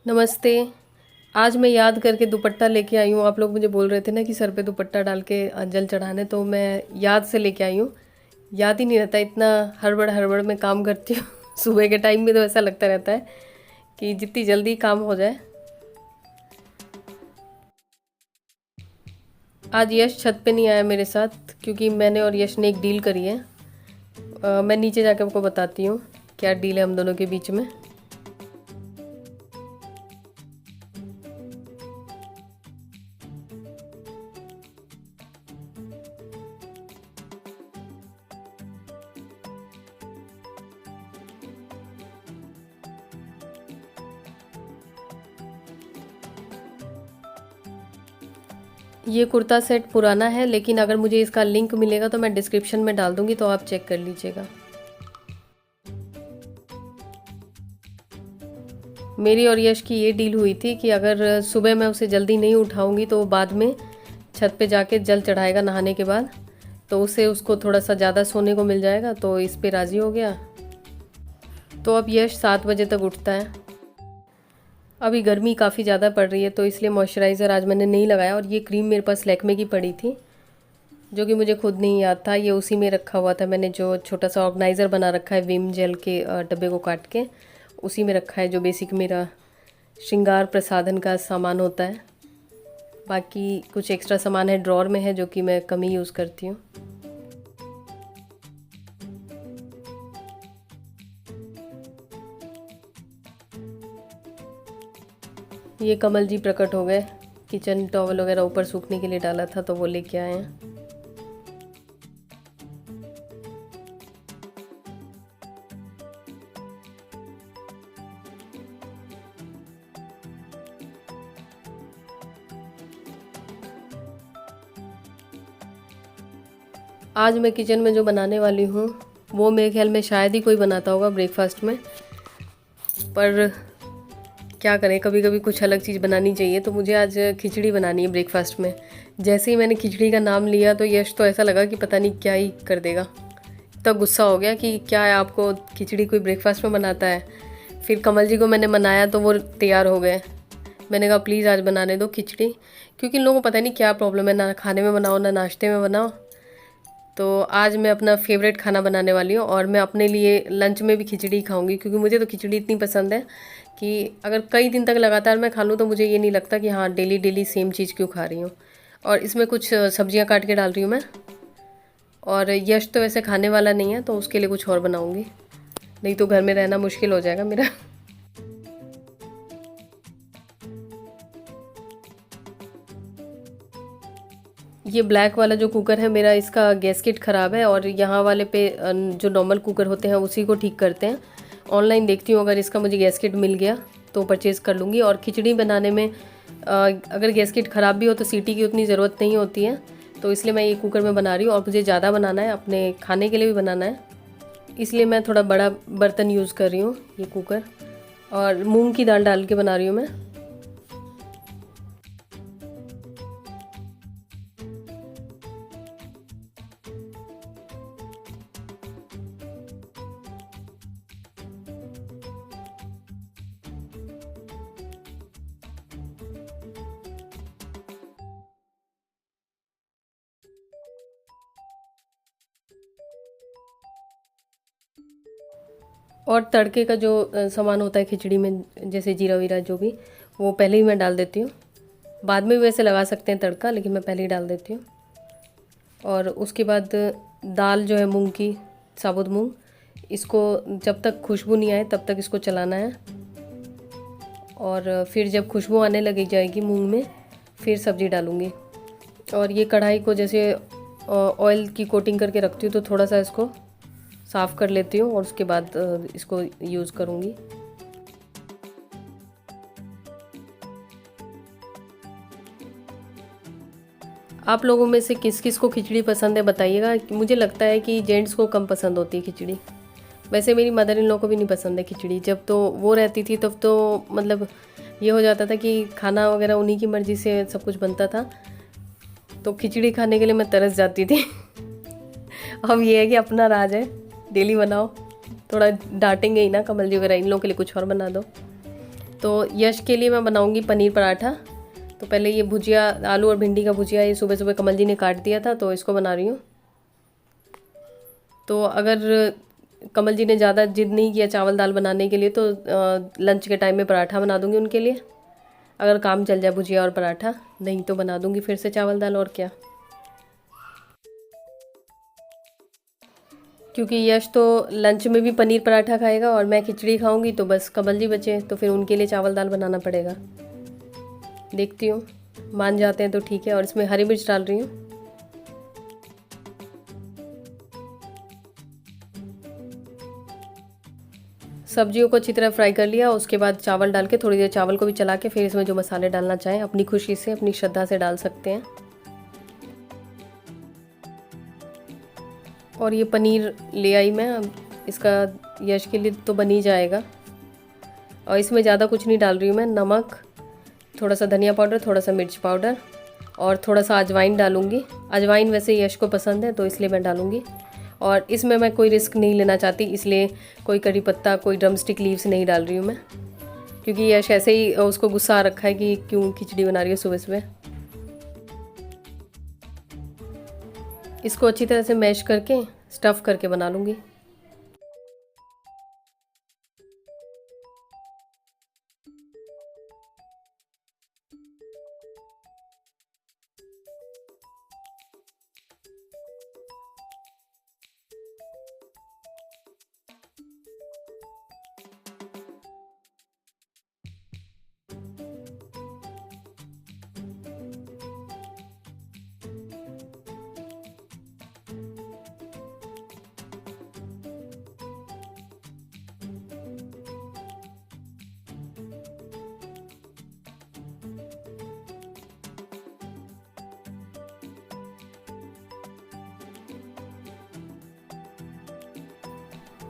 नमस्ते। आज मैं याद करके दुपट्टा लेके आई हूँ। आप लोग मुझे बोल रहे थे ना कि सर पे दुपट्टा डाल के जल चढ़ाने, तो मैं याद से लेके आई हूँ। याद ही नहीं रहता, इतना हड़बड़ हड़बड़ में काम करती हूँ सुबह के टाइम में तो ऐसा लगता रहता है कि जितनी जल्दी काम हो जाए। आज यश छत पे नहीं आया मेरे साथ, क्योंकि मैंने और यश ने एक डील करी है। मैं नीचे जाके आपको बताती हूँ क्या डील है हम दोनों के बीच में। ये कुर्ता सेट पुराना है, लेकिन अगर मुझे इसका लिंक मिलेगा तो मैं डिस्क्रिप्शन में डाल दूँगी, तो आप चेक कर लीजिएगा। मेरी और यश की ये डील हुई थी कि अगर सुबह मैं उसे जल्दी नहीं उठाऊंगी तो वो बाद में छत पे जाके जल चढ़ाएगा नहाने के बाद, तो उससे उसको थोड़ा सा ज़्यादा सोने को मिल जाएगा। तो इस पे राज़ी हो गया। तो अब यश 7 बजे तक उठता है। अभी गर्मी काफ़ी ज़्यादा पड़ रही है, तो इसलिए मॉइस्चराइज़र आज मैंने नहीं लगाया। और ये क्रीम मेरे पास लैक्मे की पड़ी थी, जो कि मुझे खुद नहीं याद था। ये उसी में रखा हुआ था, मैंने जो छोटा सा ऑर्गेनाइज़र बना रखा है विम जेल के डब्बे को काट के, उसी में रखा है, जो बेसिक मेरा श्रृंगार प्रसाधन का सामान होता है। बाकी कुछ एक्स्ट्रा सामान है ड्रॉर में है, जो कि मैं कम ही यूज़ करती हूँ। ये कमल जी प्रकट हो गए। किचन टॉवल वगैरह ऊपर सूखने के लिए डाला था, तो वो लेके आए हैं। आज मैं किचन में जो बनाने वाली हूँ वो मेरे ख्याल में शायद ही कोई बनाता होगा ब्रेकफास्ट में, पर क्या करें, कभी कभी कुछ अलग चीज़ बनानी चाहिए। तो मुझे आज खिचड़ी बनानी है ब्रेकफास्ट में। जैसे ही मैंने खिचड़ी का नाम लिया तो यश तो ऐसा लगा कि पता नहीं क्या ही कर देगा। तब गुस्सा हो गया कि क्या है, आपको खिचड़ी कोई ब्रेकफास्ट में बनाता है। फिर कमल जी को मैंने मनाया तो वो तैयार हो गए। मैंने कहा प्लीज़ आज बनाने दो खिचड़ी, क्योंकि इन लोगों को पता नहीं क्या प्रॉब्लम है, ना खाने में बनाओ ना नाश्ते में बनाओ। तो आज मैं अपना फेवरेट खाना बनाने वाली हूँ, और मैं अपने लिए लंच में भी खिचड़ी खाऊंगी, क्योंकि मुझे तो खिचड़ी इतनी पसंद है कि अगर कई दिन तक लगातार मैं खा लूँ तो मुझे ये नहीं लगता कि हाँ डेली डेली सेम चीज़ क्यों खा रही हूँ। और इसमें कुछ सब्जियाँ काट के डाल रही हूँ मैं। और यश तो वैसे खाने वाला नहीं है, तो उसके लिए कुछ और बनाऊँगी, नहीं तो घर में रहना मुश्किल हो जाएगा मेरा। ये ब्लैक वाला जो कुकर है मेरा, इसका गैसकेट ख़राब है, और यहाँ वाले पे जो नॉर्मल कुकर होते हैं उसी को ठीक करते हैं। ऑनलाइन देखती हूँ, अगर इसका मुझे गैसकेट मिल गया तो परचेज़ कर लूँगी। और खिचड़ी बनाने में अगर गैसकेट ख़राब भी हो तो सीटी की उतनी ज़रूरत नहीं होती है, तो इसलिए मैं ये कुकर में बना रही हूँ। और मुझे ज़्यादा बनाना है, अपने खाने के लिए भी बनाना है, इसलिए मैं थोड़ा बड़ा बर्तन यूज़ कर रही हूँ, ये कुकर। और मूंग की दाल डाल के बना रही हूँ मैं। और तड़के का जो सामान होता है खिचड़ी में, जैसे जीरा वीरा जो भी, वो पहले ही मैं डाल देती हूँ। बाद में भी वैसे लगा सकते हैं तड़का, लेकिन मैं पहले ही डाल देती हूँ। और उसके बाद दाल जो है मूंग की, साबुत मूंग, इसको जब तक खुशबू नहीं आए तब तक इसको चलाना है। और फिर जब खुशबू आने लगी जाएगी मूंग में, फिर सब्ज़ी डालूँगी। और ये कढ़ाई को जैसे ऑयल की कोटिंग करके रखती हूँ, तो थोड़ा सा इसको साफ़ कर लेती हूँ और उसके बाद इसको यूज़ करूँगी। आप लोगों में से किस किस को खिचड़ी पसंद है बताइएगा। मुझे लगता है कि जेंट्स को कम पसंद होती है खिचड़ी। वैसे मेरी मदर इन लॉ को भी नहीं पसंद है खिचड़ी। जब तो वो रहती थी तब तो मतलब ये हो जाता था कि खाना वगैरह उन्हीं की मर्ज़ी से सब कुछ बनता था, तो खिचड़ी खाने के लिए मैं तरस जाती थी। अब ये है कि अपना राज है, डेली बनाओ। थोड़ा डांटेंगे ही ना कमल जी वगैरह, इन लोगों के लिए कुछ और बना दो। तो यश के लिए मैं बनाऊंगी पनीर पराठा। तो पहले ये भुजिया, आलू और भिंडी का भुजिया, ये सुबह सुबह कमल जी ने काट दिया था, तो इसको बना रही हूँ। तो अगर कमल जी ने ज़्यादा जिद नहीं किया चावल दाल बनाने के लिए तो लंच के टाइम में पराठा बना दूँगी उनके लिए। अगर काम चल जाए भुजिया और पराठा, नहीं तो बना दूँगी फिर से चावल दाल, और क्या। क्योंकि यश तो लंच में भी पनीर पराठा खाएगा और मैं खिचड़ी खाऊंगी, तो बस कमल जी बचे, तो फिर उनके लिए चावल दाल बनाना पड़ेगा। देखती हूँ, मान जाते हैं तो ठीक है। और इसमें हरी मिर्च डाल रही हूँ। सब्जियों को अच्छी तरह फ्राई कर लिया, उसके बाद चावल डाल के थोड़ी देर चावल को भी चला के फिर इसमें जो मसाले डालना चाहें अपनी खुशी से, अपनी श्रद्धा से डाल सकते हैं। और ये पनीर ले आई मैं, अब इसका यश के लिए तो बन ही जाएगा। और इसमें ज़्यादा कुछ नहीं डाल रही हूँ मैं, नमक, थोड़ा सा धनिया पाउडर, थोड़ा सा मिर्च पाउडर और थोड़ा सा अजवाइन डालूँगी। अजवाइन वैसे यश को पसंद है तो इसलिए मैं डालूँगी। और इसमें मैं कोई रिस्क नहीं लेना चाहती, इसलिए कोई करी पत्ता, कोई ड्रमस्टिक लीव्स नहीं डाल रही हूँ मैं, क्योंकि यश ऐसे ही उसको गुस्सा आ रखा है कि क्यों खिचड़ी बना रही हो सुबह सुबह। इसको अच्छी तरह से मैश करके स्टफ़ करके बना लूँगी।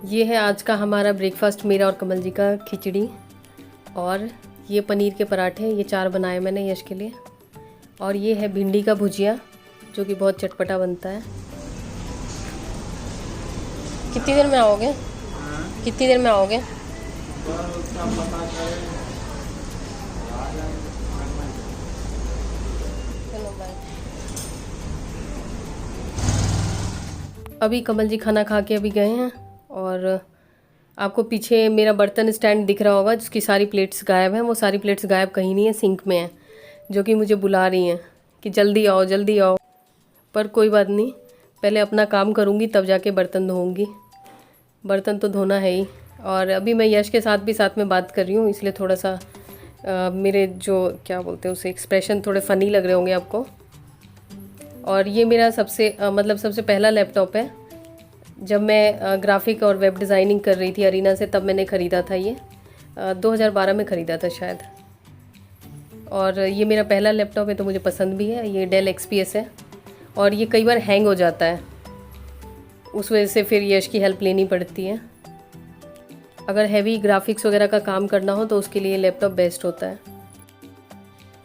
ये है आज का हमारा ब्रेकफास्ट, मेरा और कमल जी का खिचड़ी और ये पनीर के पराठे, ये 4 बनाए मैंने यश के लिए। और ये है भिंडी का भुजिया जो कि बहुत चटपटा बनता है। कितनी देर में आओगे? कितनी देर में आओगे? चलो बाय। अभी कमल जी खाना खा के अभी गए हैं और आपको पीछे मेरा बर्तन स्टैंड दिख रहा होगा जिसकी सारी प्लेट्स गायब हैं। वो सारी प्लेट्स गायब कहीं नहीं है, सिंक में है, जो कि मुझे बुला रही हैं कि जल्दी आओ जल्दी आओ। पर कोई बात नहीं, पहले अपना काम करूँगी तब जाके बर्तन धोऊँगी। बर्तन तो धोना है ही। और अभी मैं यश के साथ भी साथ में बात कर रही हूँ, इसलिए थोड़ा सा मेरे जो क्या बोलते हैं उसे एक्सप्रेशन थोड़े फ़नी लग रहे होंगे आपको। और ये मेरा सबसे पहला लैपटॉप है। जब मैं ग्राफिक और वेब डिज़ाइनिंग कर रही थी अरीना से, तब मैंने ख़रीदा था ये, 2012 में ख़रीदा था शायद। और ये मेरा पहला लैपटॉप है तो मुझे पसंद भी है। ये डेल XPS है और ये कई बार हैंग हो जाता है, उस वजह से फिर यश की हेल्प लेनी पड़ती है। अगर हैवी ग्राफिक्स वगैरह का काम करना हो तो उसके लिए लैपटॉप बेस्ट होता है।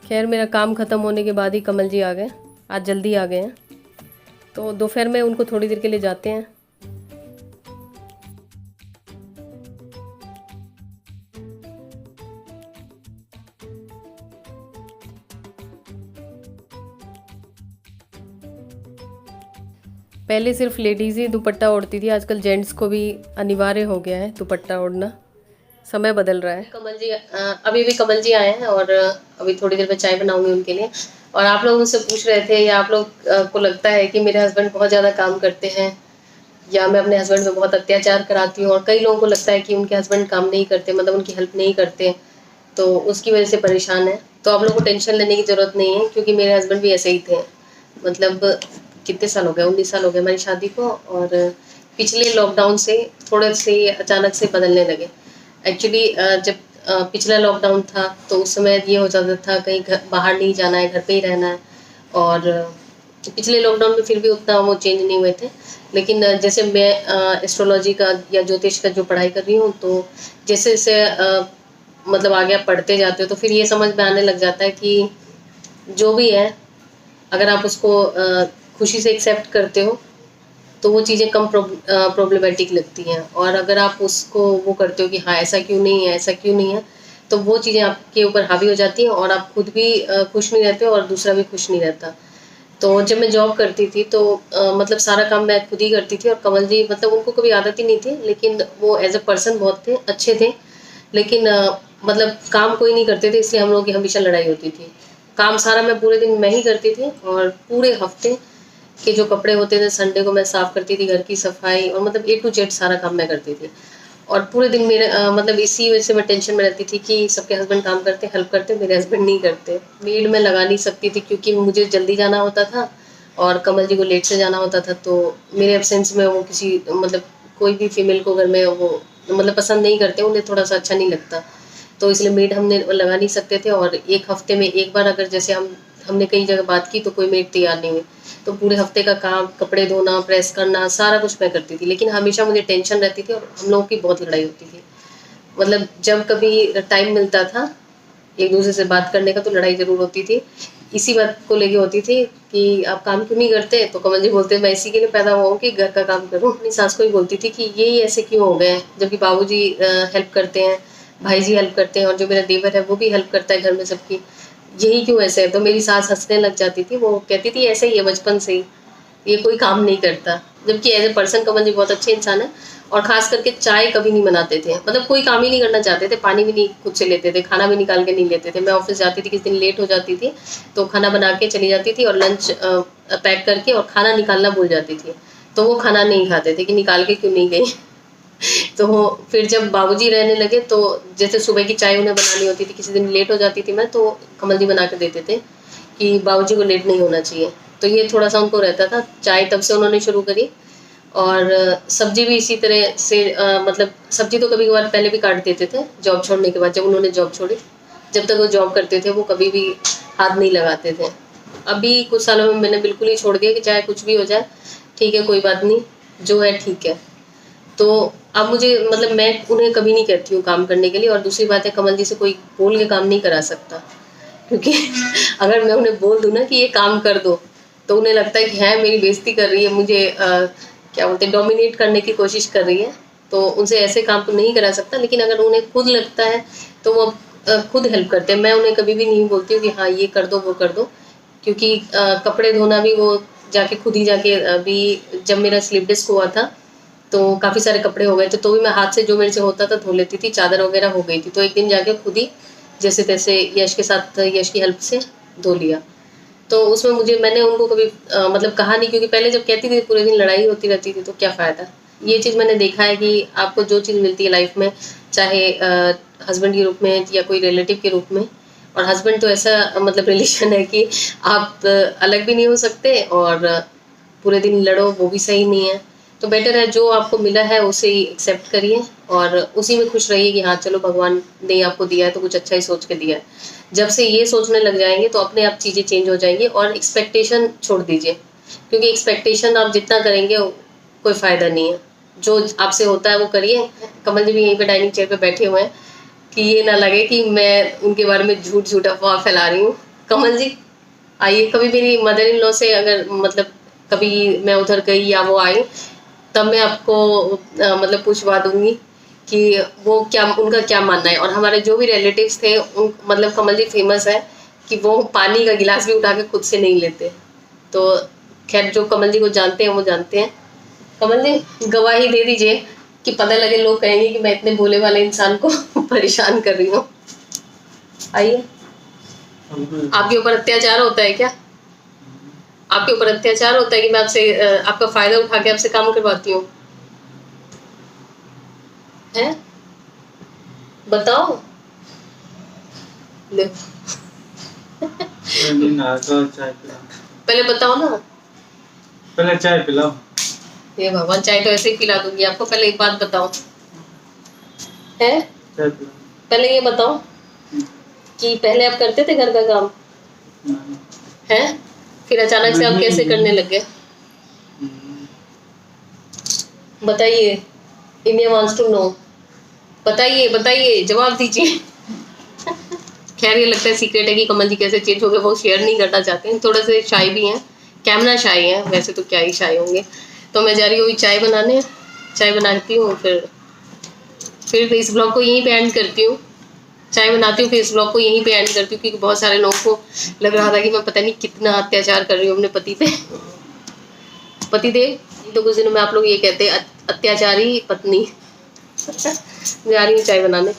खैर, मेरा काम ख़त्म होने के बाद ही कमल जी आ गए, आज जल्दी आ गए हैं, तो दोपहर में उनको थोड़ी देर के लिए जाते हैं। पहले सिर्फ लेडीज़ ही दुपट्टा ओढ़ती थी, आजकल जेंट्स को भी अनिवार्य हो गया है दुपट्टा ओढ़ना। समय बदल रहा है। कमल जी अभी कमल जी आए हैं और अभी थोड़ी देर में चाय बनाऊंगी उनके लिए। और आप लोग मुझसे पूछ रहे थे, या आप लोग को लगता है कि मेरे हस्बैंड बहुत ज़्यादा काम करते हैं या मैं अपने हस्बैंड पे बहुत अत्याचार कराती हूँ। और कई लोगों को लगता है कि उनके हस्बैंड काम नहीं करते, मतलब उनकी हेल्प नहीं करते, तो उसकी वजह से परेशान है। तो आप लोग को टेंशन लेने की ज़रूरत नहीं है, क्योंकि मेरे हस्बैंड भी ऐसे ही थे। मतलब कितने साल हो गए, 19 साल हो गए हमारी शादी को, और पिछले लॉकडाउन से थोड़े से अचानक से बदलने लगे। एक्चुअली जब पिछला लॉकडाउन था तो उस समय ये हो जाता था कहीं बाहर नहीं जाना है, घर पे ही रहना है। और पिछले लॉकडाउन में फिर भी उतना वो चेंज नहीं हुए थे। लेकिन जैसे मैं एस्ट्रोलॉजी का या ज्योतिष का जो पढ़ाई कर रही हूँ, तो जैसे जैसे मतलब आगे आप पढ़ते जाते हो तो फिर ये समझ में आने लग जाता है कि जो भी है, अगर आप उसको खुशी से एक्सेप्ट करते हो तो वो चीज़ें कम प्रॉब्लमेटिक लगती हैं। और अगर आप उसको वो करते हो कि हाँ ऐसा क्यों नहीं है, ऐसा क्यों नहीं है, तो वो चीज़ें आपके ऊपर हावी हो जाती हैं और आप खुद भी खुश नहीं रहते और दूसरा भी खुश नहीं रहता। तो जब मैं जॉब करती थी तो मतलब सारा काम मैं खुद ही करती थी और कमल जी मतलब उनको कभी आदत ही नहीं थी, लेकिन वो एज़ अ पर्सन बहुत थे, अच्छे थे। लेकिन मतलब काम कोई नहीं करते थे, इसलिए हम लोगों की हमेशा लड़ाई होती थी। काम सारा मैं पूरे दिन मैं ही करती थी और पूरे हफ्ते के जो कपड़े होते थे संडे को मैं साफ़ करती थी, घर की सफाई और मतलब ए टू जेड सारा काम मैं करती थी। और पूरे दिन मेरे मतलब इसी वजह से मैं टेंशन में रहती थी कि सबके हस्बैंड काम करते, हेल्प करते, मेरे हस्बैंड नहीं करते। मेड मैं लगा नहीं सकती थी क्योंकि मुझे जल्दी जाना होता था और कमल जी को लेट से जाना होता था, तो मेरे एब्सेंस में वो किसी मतलब कोई भी फीमेल को घर में वो मतलब पसंद नहीं करते, उन्हें थोड़ा-सा अच्छा नहीं लगता। तो इसलिए मेड हमने लगा नहीं सकते थे और 1 हफ्ते में 1 बार अगर जैसे हमने कई जगह बात की तो कोई मेड तैयार नहीं हुई। तो पूरे हफ्ते का काम, कपड़े धोना, प्रेस करना, सारा कुछ मैं करती थी। लेकिन हमेशा मुझे टेंशन रहती थी और हम लोगों की बहुत लड़ाई होती थी। मतलब जब कभी टाइम मिलता था एक-दूसरे से बात करने का तो लड़ाई ज़रूर होती थी। इसी बात को लेके होती थी कि आप काम क्यों नहीं करते? तो कमल जी बोलते मैं इसी के लिए पैदा हुआ हूँ कि घर का काम करूँ। अपनी सास को ही बोलती थी कि ये ही ऐसे क्यों हो गए हैं? जबकि बाबूजी हेल्प करते हैं, भाई जी हेल्प करते हैं और जो मेरा देवर है वो भी हेल्प करता है घर में सबकी। यही क्यों ऐसे है? तो मेरी सास हँसने लग जाती थी। वो कहती थी ऐसे ही है बचपन से ही, ये कोई काम नहीं करता। जबकि एज़ अ पर्सन कमल जी बहुत अच्छे इंसान हैं और ख़ास करके चाय कभी नहीं बनाते थे। मतलब कोई काम ही नहीं करना चाहते थे, पानी भी नहीं खुद से लेते थे, खाना भी निकाल के नहीं लेते थे। मैं ऑफ़िस जाती थी, किसी दिन लेट हो जाती थी, तो खाना बना के चली जाती थी और लंच पैक करके और खाना निकालना भूल जाती थी। तो वो खाना नहीं खाते थे कि निकाल के क्यों नहीं गई। तो फिर जब बाबूजी रहने लगे तो जैसे सुबह की चाय उन्हें बनानी होती थी, किसी दिन लेट हो जाती थी मैं तो कमल जी बना के देते थे कि बाबूजी को लेट नहीं होना चाहिए। तो ये थोड़ा-सा उनको रहता था, चाय तब से उन्होंने शुरू करी और सब्ज़ी भी इसी तरह से मतलब सब्ज़ी तो कभी-कभार पहले भी काट देते थे, जॉब छोड़ने के बाद जब उन्होंने जॉब छोड़ी। जब तक वो जॉब करते थे वो कभी भी हाथ नहीं लगाते थे। अभी कुछ सालों में मैंने बिल्कुल ही छोड़ दिया कि चाहे कुछ भी हो जाए, ठीक है कोई बात नहीं, जो है ठीक है। तो अब मुझे मतलब मैं उन्हें कभी नहीं कहती हूँ काम करने के लिए और दूसरी बात है कमल जी से कोई बोल के काम नहीं करा सकता। क्योंकि अगर मैं उन्हें बोल दूँ ना कि ये काम कर दो, तो उन्हें लगता है कि है मेरी बेइज़्ज़ती कर रही है, मुझे क्या बोलते हैं डोमिनेट करने की कोशिश कर रही है, तो उनसे ऐसे काम तो नहीं करा सकता। लेकिन अगर उन्हें खुद लगता है तो वो खुद हेल्प करते हैं। मैं उन्हें कभी भी नहीं बोलती हूँ कि हाँ, ये कर दो, वो कर दो। क्योंकि कपड़े धोना भी वो जाके खुद ही जाके अभी जब मेरा स्लीप डिस्क हुआ था, तो काफ़ी सारे कपड़े हो गए थे, तो भी मैं हाथ से जो मेरे से होता था धो लेती थी, चादर वगैरह हो गई थी। तो एक दिन जाके खुद ही जैसे-तैसे यश के साथ यश की हेल्प से धो लिया। तो उसमें मुझे मैंने उनको कभी मतलब कहा नहीं क्योंकि पहले जब कहती थी पूरे दिन लड़ाई होती रहती थी तो क्या फ़ायदा। ये चीज़ मैंने देखा है कि आपको जो चीज़ मिलती है लाइफ में चाहे हस्बैंड के रूप में या कोई रिलेटिव के रूप में और हस्बैंड तो ऐसा मतलब रिलेशन है कि आप अलग भी नहीं हो सकते और पूरे दिन लड़ो वो भी सही नहीं है। तो बेटर है जो आपको मिला है उसे ही एक्सेप्ट करिए और उसी में खुश रहिए कि हाँ चलो भगवान ने आपको दिया है तो कुछ अच्छा ही सोच के दिया है। जब से ये सोचने लग जाएँगे तो अपने आप चीज़ें चेंज हो जाएँगी और एक्सपेक्टेशन छोड़ दीजिए। क्योंकि एक्सपेक्टेशन आप जितना करेंगे कोई फ़ायदा नहीं है। जो आपसे होता है वो करिए। कमल जी भी यहीं पे डाइनिंग चेयर पे बैठे हुए हैं कि ये ना लगे कि मैं उनके बारे में झूठ-झूठ अफ़वाह फैला रही हूँ। कमल जी आइए कभी मेरी मदर इन लॉ से अगर मतलब कभी मैं उधर गई या वो आई तब मैं आपको मतलब पूछवा दूँगी कि वो क्या उनका क्या मानना है और हमारे जो भी रिलेटिव्स थे उन मतलब कमल जी फ़ेमस है कि वो पानी का गिलास भी उठा के खुद से नहीं लेते। तो ख़ैर जो कमल जी को जानते हैं वो जानते हैं। कमल जी गवाही दे दीजिए कि पता लगे लोग कहेंगे कि मैं इतने भोले वाले इंसान को परेशान कर रही हूँ। आइए। आपके ऊपर अत्याचार होता है क्या? आपके ऊपर अत्याचार होता है कि मैं आपसे आपका फ़ायदा उठा के आपसे काम करवाती हूँ? हैं? बताओ। ले पहले बताओ ना। पहले चाय पिलाओ। ये भगवान चाय तो ऐसे ही पिला दूंगी आपको। पहले एक बात बताओ है पहले ये बताओ कि पहले आप करते थे घर का काम है फिर अचानक से आप कैसे करने लग गए बताइए इंडिया वांट्स टू नो बताइए बताइए जवाब दीजिए खैर ये लगता है सीक्रेट है कि कमल जी कैसे चेंज हो गए वो शेयर नहीं करना चाहते हैं थोड़े से शाय भी हैं कैमरा शाय हैं वैसे तो क्या ही शाय होंगे तो मैं जा रही हूँ चाय बनाने चाय बनाती हूँ फिर इस ब्लॉग को यहीं पे एंड करती हूँ चाय बनाती हूँ, फिर इस ब्लॉग को यहीं पे एंड करती हूँ, क्योंकि बहुत सारे लोगों को लग रहा था कि मैं पता नहीं कितना अत्याचार कर रही हूँ अपने पति पे। पति देव तो कुछ दिनों में आप लोग ये कहते हैं अत्याचारी पत्नी। जा रही हूँ चाय बनाने।